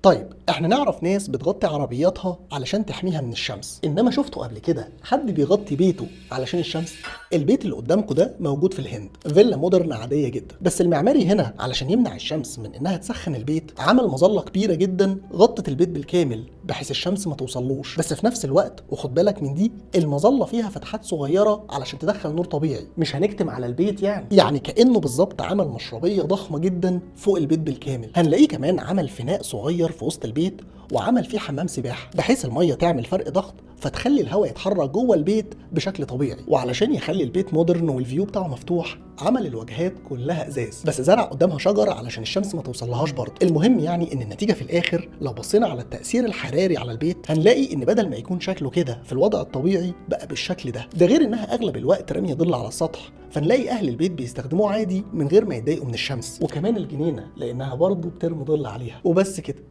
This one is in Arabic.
طيب احنا نعرف ناس بتغطي عربياتها علشان تحميها من الشمس، انما شفتوا قبل كده حد بيغطي بيته علشان الشمس؟ البيت اللي قدامكم ده موجود في الهند، فيلا مودرن عاديه جدا، بس المعماري هنا علشان يمنع الشمس من انها تسخن البيت عمل مظله كبيره جدا غطت البيت بالكامل بحيث الشمس ما توصلوش، بس في نفس الوقت وخد بالك من دي، المظله فيها فتحات صغيره علشان تدخل نور طبيعي، مش هنكتم على البيت يعني كانه بالظبط عمل مشربيه ضخمه جدا فوق البيت بالكامل. هنلاقيه كمان عمل فناء صغير في وسط البيت وعمل فيه حمام سباحه بحيث الميه تعمل فرق ضغط فتخلي الهواء يتحرك جوه البيت بشكل طبيعي. وعلشان يخلي البيت مودرن والفيو بتاعه مفتوح عمل الواجهات كلها ازاز، بس زرع قدامها شجر علشان الشمس ما توصلهاش برضه. المهم يعني ان النتيجه في الاخر لو بصينا على التاثير الحراري على البيت هنلاقي ان بدل ما يكون شكله كده في الوضع الطبيعي بقى بالشكل ده غير انها اغلب الوقت راميه ظل على السطح، فنلاقي اهل البيت بيستخدموه عادي من غير ما يتضايقوا من الشمس، وكمان الجنينه لانها برضه بترمي ظل عليها. وبس كده.